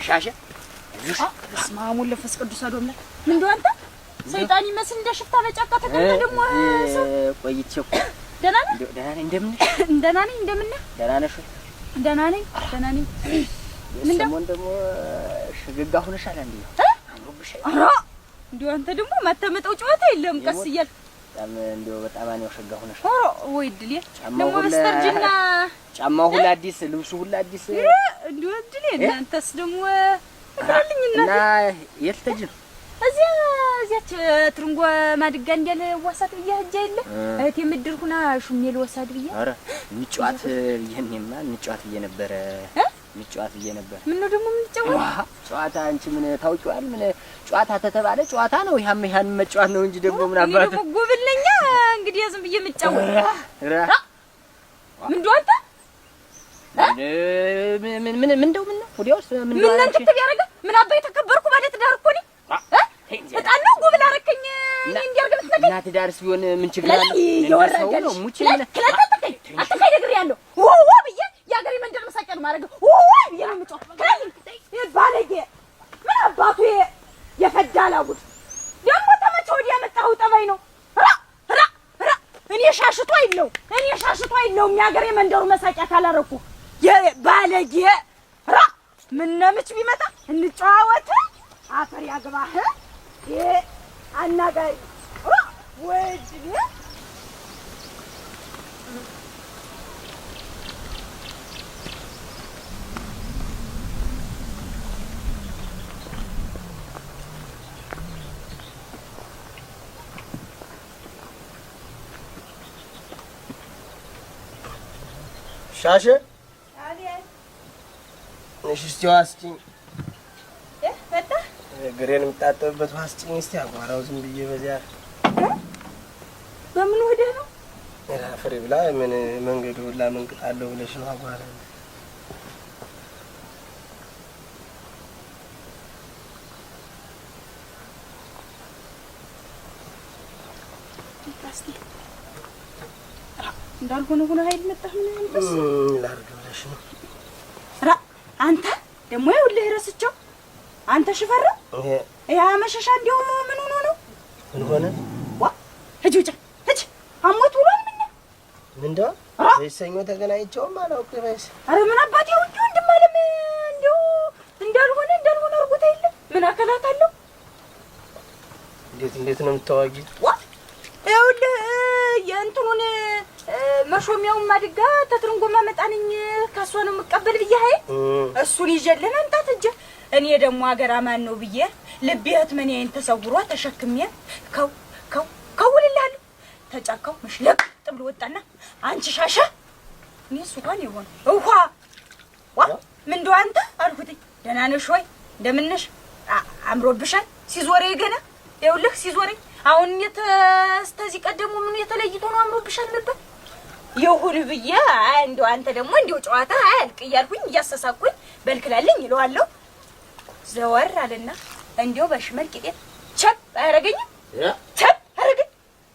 ሻሸ በስመ አብ ወወልድ ወመንፈስ ቅዱስ አሐዱ አምላክ ምን እንደው አንተ ሰይጣን ይመስል እንደ ሽፍታ በጫካ ተቀምጠ ደግሞ ሰው ቆይቼ እኮ ደህና ነህ እንደምን ደህና ነኝ እንደምን ነህ ደህና ነሽ ደህና ነኝ ምን ደግሞ ሽግጋ ሆነሻል እንዴ አምሮብሽ ኧረ እንደው አንተ ደግሞ ማተመጠው ጨዋታ የለም ቀስ እያል በጣም እንደው በጣም አንው ሽግጋ ሆነሽ ኧረ ወይ ድል ደግሞ በስተርጅና ጫማው ሁሉ አዲስ ልብሱ ሁሉ አዲስ እንደው ድል እናንተስ ደግሞ አጥራልኝና እና የት ተጅን እዚያች ትርንጎ ማድጋ እንዲያለ ዋሳት ብዬ ሄጄ የለ እህቴ ምድር ሁና ሹሜል ወሳድ ብዬ ኧረ እንጫዋት ይሄንማ እንጫዋት ብዬ ነበር ምን ነው ደግሞ የምንጫወት ጨዋታ አንቺ ምን ታውቂዋል ምን ጨዋታ ተተባለ ጨዋታ ነው ያን መጫወት ነው እንጂ ደግሞ ምን አባቱ ደግሞ ጎብልኛ እንግዲህ ዝም ብዬ የምጫወት ምን ዶንታ ምን እንደው ምን ነው ወዲያውስ ምን ነው ምን አንተ ያረጋ ምን አባይ ተከበርኩ ማለት ዳር እኮ ነኝ እጣን ነው ጎብል አረከኝ እኔ እንዲያርገም ተነገ እናት ዳርስ ቢሆን ምን ችግር አለ ነው ሙቺ አትከይ ነገር ያለው ወው ብዬ ያገሬ መንደር መሳቂያ ነው ማረገው ወው ብዬ ነው የምጫወት ባለጌ ምን አባቱ የፈዳላጉት ደግሞ ተመቸ ወዲያ መጣው ጠባይ ነው ራ እኔ ሻሽቶ አይለው የሚያገሬ መንደሩ መሳቂያ ካላረኩ የባለጌ ራ ምን ነምች ቢመጣ እንጫወት አፈር ያግባህ አናጋይ ወጅ ሻሸ እሺ እስቲ በጣ ግሬን የምታጠብበት ዋስጭኝ እስቲ አቋራው ዝም ብዬ በዚያ በምን ወደ ነው ፍሬ ብላ ምን መንገዱ ሁላ መንቅጣለው ብለሽ ነው አቋራ ታስቲ እንዳልሆነ ሆነ ኃይል መጣህ ምን እንተስ ላርግ ብለሽ ነው ራ አንተ ደግሞ ይኸውልህ ረስቸው አንተ ሽፈራ ያ መሸሻ እንደው ምን ሆኖ ነው ምን ሆነ ዋ እጁጫ እጅ አሞት ብሏል ምንድነው እሰኞ ተገናኝቼውም አላውቅም አረ ምን አባቴ ወንጆ እንደማለም እንደው እንዳልሆነ አርጎታ የለም ምን አከላት አለው እንዴት ነው የምታዋጊ ዋ ይኸውልህ የእንትኑን መሾሚያውን ማድጋ ተትርንጎ ማመጣንኝ ካሷ ነው መቀበል ብዬ እሱን ይጀልና እንጣት እጀ እኔ ደግሞ አገር አማን ነው ብዬ ልቤት መኔን ተሰውሯ ተሸክሜ ከውልላሉ ተጫካው መሽለቅ ጥብሎ ወጣና አንቺ ሻሻ እኔ ሱካን ይሆን ውሃ ዋ ምን ዶ አንተ አልኩት ደህና ነሽ ወይ እንደምንሽ አምሮብሻል ሲዞሬ ገና ይኸውልህ ሲዞሬ አሁን የተስተዚህ ቀደሙ ምን የተለይቶ ነው አምሮብሻል ነበር ይሁን ብዬ እንደው አንተ ደግሞ እንደው ጨዋታ አያልቅ እያልኩኝ እያሰሳኩኝ በልክላለኝ ይለዋለሁ ዘወር አለና እንደው በሽመል ቂጤ ቸፕ አረገኝ ቸፕ አረገኝ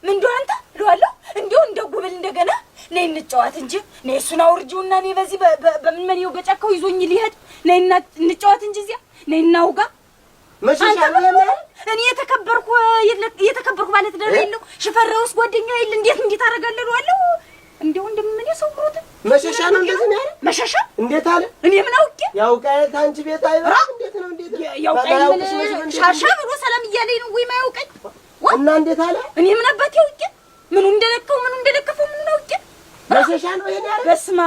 ምን እንደው አንተ ይለዋለሁ እንደው እንደ ጉብል እንደገና ነይ እንጫወት እንጂ ነይ እሱን አውርጂውና ነይ በዚህ በምን መኔው በጫካው ይዞኝ ሊሄድ ነይና እንጫወት እንጂ እዚያ ነይና ውጋ እኔ የተከበርኩ ማለት ደረይለው ሽፈራውስ ጓደኛ ይል እንዴት አረጋለለዋለሁ እንደው እንደምን የሰውሩት መሸሻ ነው እንደዚህ ነው መሸሻ እንዴት አለ እኔ ምን አውቄ ያውቃል ታንቺ ቤት አይበራ እንዴት ነው ያውቃል ሻሻ ብሎ ሰላም እያለኝ ነው ወይ ማያውቀኝ እና እንዴት አለ እኔ ምን አባቴ አውቄ ምኑ እንደለከፈው ምን አውቄ መሸሻ ነው ይሄን ያለ በስመ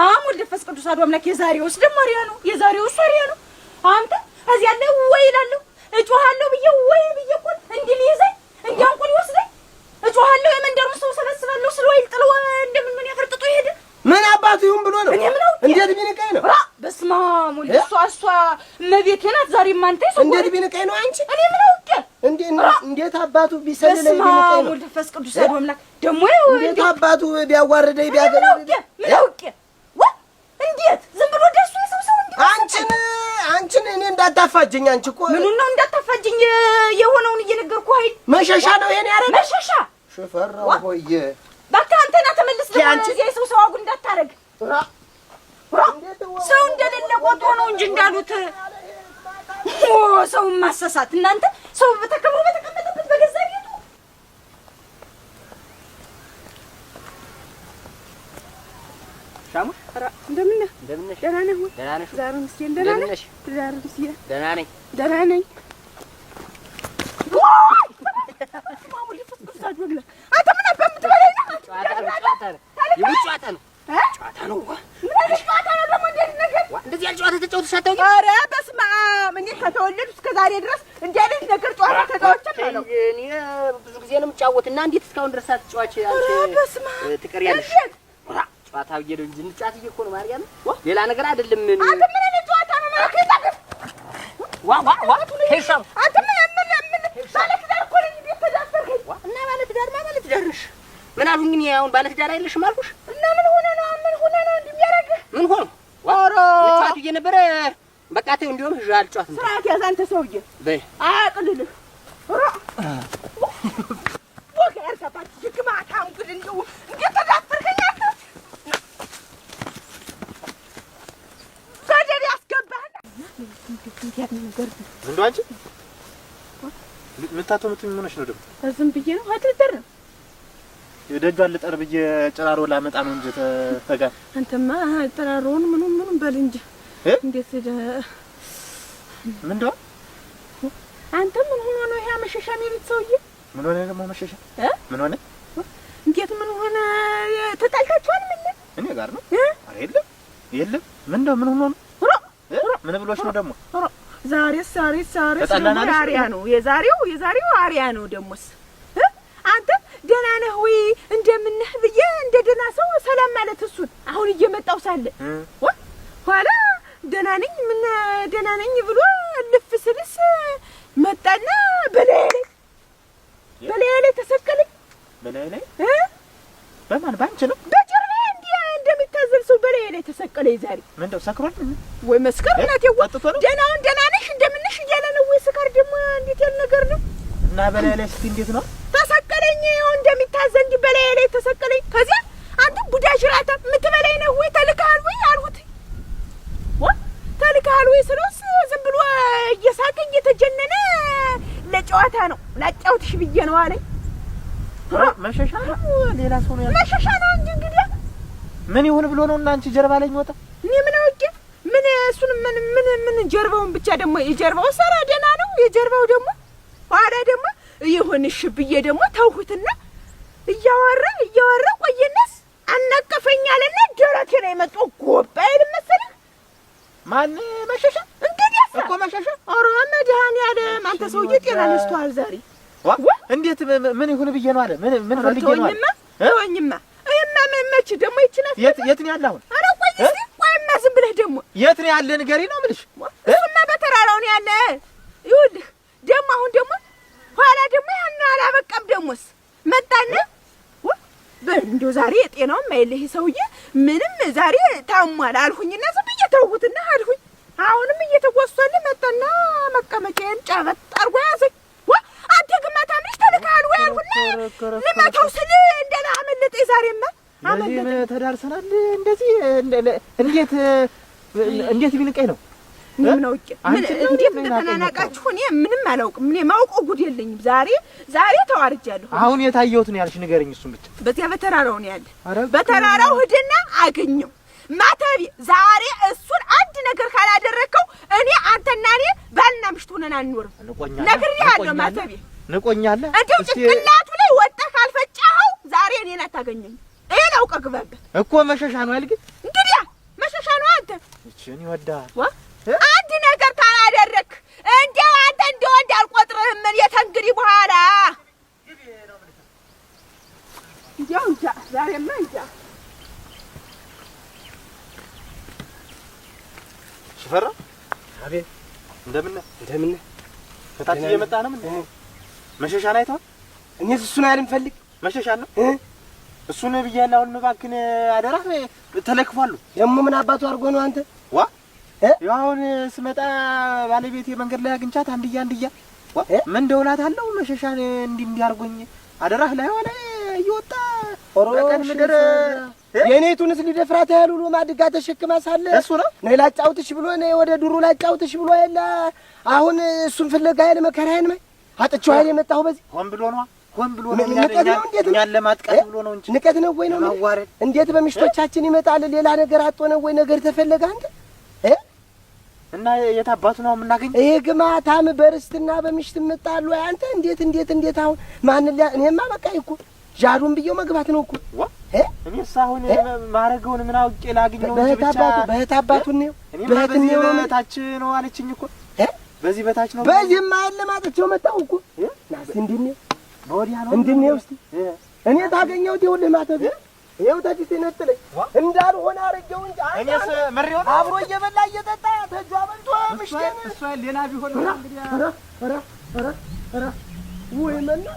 አብ ወልድ መንፈስ ቅዱስ አሐዱ አምላክ የዛሬውስ ደግሞ አሪያ ነው አንተ እዚህ ያለ ወይ ይላል እጮሃለሁ ብዬ ወይ ብዬ እኮ እንዲህ ሊይዘኝ እንዲያንቁል ይወስደኝ እጮሃለሁ የመንደሩን ሰው ሰበስባለሁ ስለወይ ጥለው እንደምን ያፈርጥጡ ይሄድ ምን አባቱ ይሁን ብሎ ነው እንዴት ቢንቀኝ ነው በስመ አብ ወልድ እሷ መቤቴ ናት ዛሬም አንተ ይሰው እንዴት ቢንቀኝ ነው አንቺ እኔ ምን አውቄ እንዴት አባቱ ቢሰልለኝ ቢንቀኝ ነው በስመ አብ ወልድ መንፈስ ቅዱስ አሐዱ አምላክ ደግሞ እንዴት አባቱ ቢያዋርደኝ ቢያገለኝ ምን አውቄ እንዴት ዝም ብሎ ደሱ ይሰው አንቺን እኔ እንዳታፋጅኝ አንቺ እኮ ምኑን ነው እንዳታፋጅኝ የሆነውን እየነገርኩህ አይደል መሸሻ ነው ይሄን ያረጋ መሸሻ ሽፈራው ሆየ በቃ አንተና ተመልስ ለዚህ ሰው አጉ እንዳታረግ ሰው እንደሌለ ቆጦ ነው እንጂ እንዳሉት ሰው ማሰሳት እናንተ ሰው በተከብሮ በተቀመጠበት በገዛ ቤቱ ሻሙሽ እንደምን ነህ? ደህና ነህ ወይ? ደህና ነሽ? ዛሬ ምስኪን ደህና ነሽ? ደህና ነኝ። ደህና ነኝ። አንተ ምን አባ የምትበለኝ ነው? ጨዋታ ነው። ጨዋታ ነው። ጨዋታ ነው። ደግሞ እንደዚህ ነገር እንደዚህ ያለ ጨዋታ ተጫውተሽ አታውቂም? ኧረ በስመ አብ! እኔ ከተወለድኩ እስከ ዛሬ ድረስ እንዲህ አይነት ነገር ጨዋታ ተጫውቼም አለው። እኔ ብዙ ጊዜ ነው የምጫወት እና እንዴት እስካሁን ድረስ አትጫዋች አንቺ ትቀሪያለሽ? ጨዋታ ብዬሽ ነው እንጂ እንጫወት ብዬሽ እኮ ነው ማርያም። ሌላ ነገር አይደለም። አንተ ምን አይነት ጨዋታ ነው ማለት ነው? ሄሻም አንተ ምን ባለትዳር እኮ ነኝ ቤት ተዳፈርከኝ እና ባለትዳር ባለትዳር ነሽ። ምን አልሁኝ እኔ አሁን ባለትዳር አይደለሽም አልኩሽ። እና ምን ሆነ ነው እንደሚያደርግህ? ምን ሆነ? ኧረ ጨዋታ ብዬሽ ነበረ። በቃ ተይው እንዲያውም እሺ አልጫወትም። ስርዓት ያዝ አንተ ሰውዬ። በይ አያቅልልህ ወገ ያርጋባት ግማታ እንግዲህ እንደው እንዴት ተዳፈርከኝ አንተ? ሰደድ ያስገባህ እንደው አንቺ ምታቶምት ምን ሆነሽ ነው ደግሞ? ዝም ብዬ ነው አትልጠር ነው የደጇን ልጠር ብዬ ጭራሮ ላመጣ ነው እንጂ ተጋ አንተማ ጭራሮውን ምኑን በል እንጂ እንዴት ምንድነው? አንተ ምን ሆኖ ነው ይሄ መሸሻ የሚሉት ሰውዬ? ምን ሆነ ደግሞ መሸሻ? ምን ሆነ? እንዴት ምን ሆነ? ተጣልታችኋል? ምን እኔ ጋር ነው? አረ የለም ምንድነው? ምን ሆኖ ነው? ምን ብሎሽ ነው ደግሞ? ዛሬስ አሪያ ነው የዛሬው አሪያ ነው ደሞስ። አንተ ደህና ነህ ወይ እንደምን ነህ ብዬ እንደ ደህና ሰው ሰላም ማለት እሱን አሁን እየመጣው ሳለ ኋላ ደህና ነኝ ብሎ ልፍ ስልስ መጣና በላይ ላይ ተሰቀለኝ። በላይ ላይ በማን ባንቺ ነው? በጀርባዬ እንዲህ እንደሚታዘል ሰው በላይ ላይ ተሰቀለኝ። ዛሬ ምንድነው ሰክሯል ወይ መስከር እናቴ ደህና ነሽ እንደምን ነሽ እያለ ነው ወይ ስካር ደግሞ እንዴት ያለ ነገር ነው? እና በላይ ላይ እስቲ እንዴት ነው ተሰቀለኝ? እንደሚታዘል እንዲህ በላይ ላይ ተሰቀለኝ። ከዚያ አንተ ቡዳ ሽራታ የምትበላኝ ነው ወይ ተልካል ወይ አልሁት። ተልካል ወይ ስለውስ ዝም ብሎ እየሳቀ እየተጀነነ ለጨዋታ ነው ላጫውትሽ ብዬ ነው አለኝ። መሸሻ ነው ሌላ ሰው ነው ያለው? መሸሻ ነው እንጂ እንግዲህ ምን ይሁን ብሎ ነው እና አንቺ ጀርባ ላይ ወጣ? እኔ ምን አውቄ ምን እሱን ምን ጀርባውን ብቻ ደግሞ የጀርባው ሰራ ደህና ነው። የጀርባው ደግሞ ኋላ ደግሞ ይሁንሽ ብዬ ደግሞ ተውሁትና እያወራ ቆየነስ አናቀፈኛልና ደረቴ ላይ መጥቶ ጎባይል መሰለህ። ማን መሸሻ? እንግዲህ እኮ መሸሻ። ኧረ መድኃኒዓለም አንተ ሰውዬ ጤና ነስቷል ዛሬ። እንዴት ምን ይሁን ብዬ ነው አለ? ምን ፈልጌ ነው አለ? ተወኝማ እማ መች ደግሞ ይችላል። የት ነው ያለ አሁን? ኧረ ቆይማ ዝም ብለህ ደግሞ የት ነው ያለ ንገሪ ነው የምልሽ። እሱማ በተራራው ነው ያለ። ይኸውልህ ደግሞ አሁን ደግሞ ኋላ ደግሞ ያን አላበቃም ደሞስ መጣና እንደው ዛሬ የጤናውም አይልህ ሰውዬ ምንም ዛሬ ታሟል አልሁኝና ዝም ብዬ ተውሁትና አልሁኝ። አሁንም እየተወሰለ መጣና መቀመጫዬን ጫበት አርጎ ያዘኝ። አንተ ግማታ ምንሽ ተልካል ወይ አልሁና ልመታው ስል እንደና አመለጠኝ። ዛሬማ አመለጠኝ። ተዳርሰናል እንደዚህ እንዴት ቢንቀኝ ነው? ምን አውቄ እንዴት እንደተናናቃችሁ እኔ ምንም አላውቅም። እኔ ማውቀው ጉድ የለኝም። ዛሬ ተዋርጃለሁ። አሁን የታየሁት ነው ያልሽ ንገረኝ። እሱን ብቻ በዚያ በተራራው ነው ያለ። በተራራው ሂድና አገኘው ማተቢ። ዛሬ እሱን አንድ ነገር ካላደረከው እኔ አንተና እኔ ባልና ምሽት ሆነን አንኖርም። ነግሬሃለሁ። ማተቢ ንቆኛለ። እንደው ጭቅላቱ ላይ ወጣህ ካልፈጫኸው ዛሬ እኔን አታገኘኝ። ይሄን አውቀህ ግባበት እኮ መሸሻ ነው ያልክ። እንግዲህ መሸሻ ነው አንተ እቺን ይወዳል። አንድ ነገር ካላደረክ እንደው አንተ እንደወንድ አልቆጥርህም። ምን የተንግዲህ በኋላ እንደው እንጃ ዛሬማ እንጃ። ሽፈራ አቤት። እንደምን ከታች እየመጣ ነው? ምን መሸሻ ላይ አይተኸው? እኔስ እሱን አይደል የምፈልግ መሸሻ ነው እሱን ብያለሁ። አሁን እባክህን አደራ ተለክፏሉ። ደግሞ ምን አባቱ አድርጎ ነው አንተ? ያው አሁን ስመጣ ባለቤቴ መንገድ ላይ አግኝቻት አንድያ ምን ደውላታለሁ መሸሻን እንዲህ አድርጎኝ አደራህ ላይ ሆነ እየወጣ በቀን ምድር የኔቱንስ ሊደፍራት ያህል ብሎ ማድጋ ተሸክማ ሳለ እሱ ነው ነይ ላጫውትሽ ብሎ ነይ ወደ ዱሩ ላጫውትሽ ብሎ የለ አሁን እሱን ፍለጋ ያለ መከራዬን ማይ አጥቼው ኃይል የመጣሁ በዚህ ሆን ብሎ ነው ንቀት ነው እንዴት እኛን ለማጥቃት ብሎ ነው እንጂ ንቀት ነው ወይ ነው ማዋረድ እንዴት በምሽቶቻችን ይመጣል ሌላ ነገር አጥቶ ነው ወይ ነገር ተፈለገ አንተ እና የታባቱ ነው የምናገኝ ይሄ ግማታም በርስትና በምሽት መጣሉ አንተ እንዴት አሁን ማን እኔማ በቃ እኮ ጃሩን ብየው መግባት ነው እኮ እኔስ አሁን ማረገውን ምን አውቄ ላግኘው እንጂ ብቻ በህታባቱ ነው በታች ነው አለችኝ እኮ በዚህ በታች ነው በዚህማ ለማጥቸው መጣው እኮ ናስ እንድነው በወዲያ ነው እንድነው እስቲ እኔ ታገኘውት ይኸውልህ ማተብ ይኸው ታዲስ ነጥለኝ እንዳልሆነ አረጀው እንጂ እኔስ መሪው አብሮ እየበላ እየጠጣ ተጇ በልቶ ምሽቴን እሷ ሌላ ቢሆን እንግዲህ ኧረ ወይ መና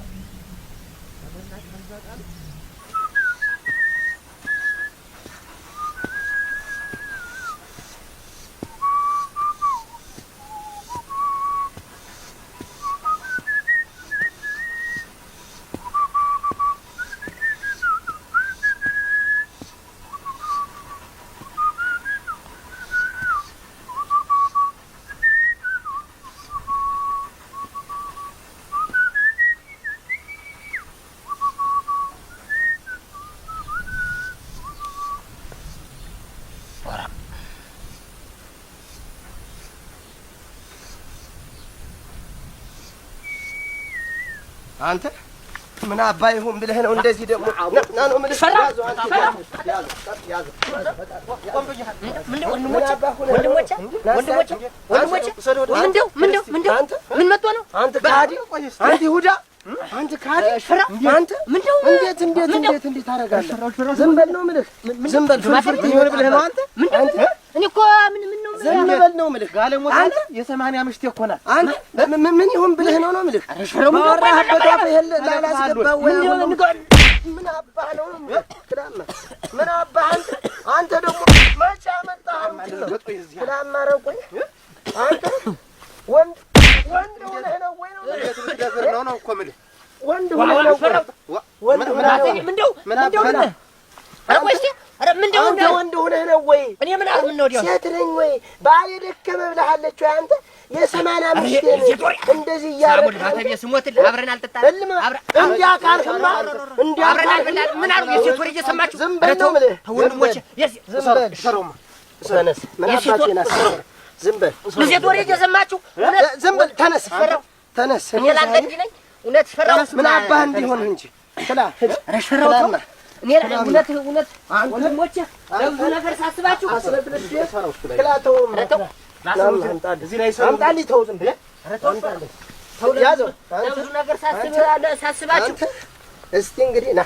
አንተ ምን አባ ይሁን ብለህ ነው እንደዚህ ደግሞ ና ነው ምን ያዙ ያዙ ምን መጥቶ ነው አንተ ካዲ አንተ ይሁዳ አንተ ካዲ አንተ እንዴት ታረጋለህ ዝም በል ነው የምልህ ዝም በል ፍርፍር ይሆን ብለህ ነው አንተ እኔ እኮ ምን ነው ዝም በል ነው የምልህ ጋለሞት አንተ የ80 ምሽት ይኮናል አንተ ምን ይሁን ብለህ ነው የምልህ ማራህበት አፍ ይሄን ላላስገባው ወይ ምን አባ ነው ምን አባ አንተ ደግሞ መቼ አመጣህ ክዳማ ረቆኝ አንተ ወንድ ሆነህ ነው ወይ ነው እንደዚህ ነው እኮ የምልህ ወንድ ሆነህ ነው ወንድ ምን አባ አረቆይስ አረ ምንድነው ወንድ ሆነህ ነው ወይ እኔ ምን አለ ምን ነው ዲያ ሴት ነኝ ወይ ባይ ደከመ ብለሃለች ወይ አንተ የ80 ምሽት እንደዚህ ያረጋል ባተቤ ስሞትል አብረን አልጠጣን እንዲያ ካልከማ እንዲያ አብረን አልበላን ምን አሉ የሴት ወሬ እየሰማችሁ ዝም በል ነው የምልህ ወንድሞቼ ዝም በል ሰሮማ ተነስ ምን አባቴና ዝም በል የሴት ወሬ እየሰማችሁ ዝም በል ተነስ እኔ ላንተ እንጂ ነኝ እውነት ፈራው ምን አባህ እንዲሆን እንጂ ስላ ረሽፈራው እኔ እውነት ወንድሞቼ ለብዙ ነገር ሳስባችሁ ክላተው እዚህ ላይ አምጣልኝ ተው ዝም ብለህ ተው ያዘው ለብዙ ነገር ሳስባችሁ እስቲ እንግዲህ ና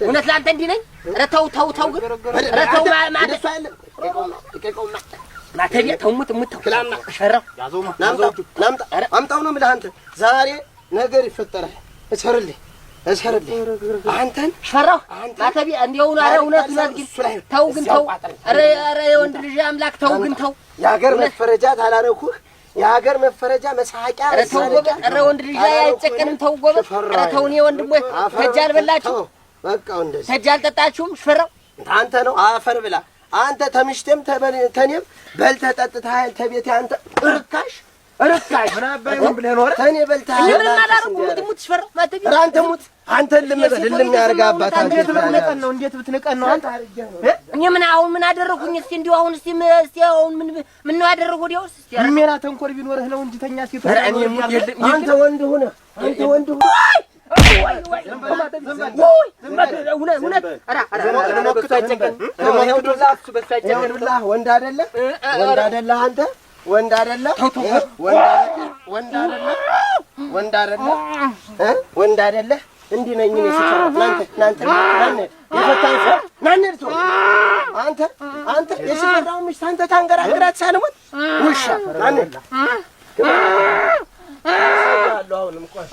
እውነት ላንተ እንዲህ ነኝ ኧረ ተው ግን ኧረ ተው ማለት ማተቢያ ተው ሙት ክላና ሸራው ያዘውማ ናምጣ አምጣው ነው የምልህ አንተ ዛሬ ነገር ይፈጠራል እሰርልኝ አንተን ፈራው ማተቢያ እንዲያው ነው ኧረ እውነት ግን ተው ኧረ የወንድ ልጅ አምላክ ተው ግን ተው የሀገር መፈረጃ ታላረኩህ የሀገር መፈረጃ መሳቂያ ኧረ ተው ጎበዝ ኧረ ወንድ ልጅ አይጨቀንም ተው ጎበዝ ኧረ ተው እኔ ወንድሞች ተጅ አልበላችሁ በቃ እንደዚህ ተጅ አልጠጣችሁም ፈራው አንተ ነው አፈር ብላ አንተ ተምሽተም ተኔም በልተህ ጠጥተሃል ተቤት አንተ እርካሽ ምን አባይ ሆን ብለህ ኖር ተኔ በልተሃል ምን ማላረኩ ሙት ፈራው ማተቢያ አንተ ሙት አንተ ልም ያርጋ አባት እንዴት ብትነቀን ነው አንተ እኔ ምን አደረኩኝ እስቲ እንዲው አሁን እስቲ አሁን ምን ነው ያደረኩት ዲያውስ እስቲ ሜና ተንኮል ቢኖርህ ነው እንጂ ተኛ ሲቶ አንተ ወንድ ሆነ ወንድ አይደለ አንተ ወንድ አይደለ እንዲህ ነኝ እኔ ሲፈራ ናንተ የፈታኝ ናንርቱ አንተ የሲፈራው ምሽት አንተ ታንገራግራት ሳልሞት ውሻ ናንላ አሁንም ቆይ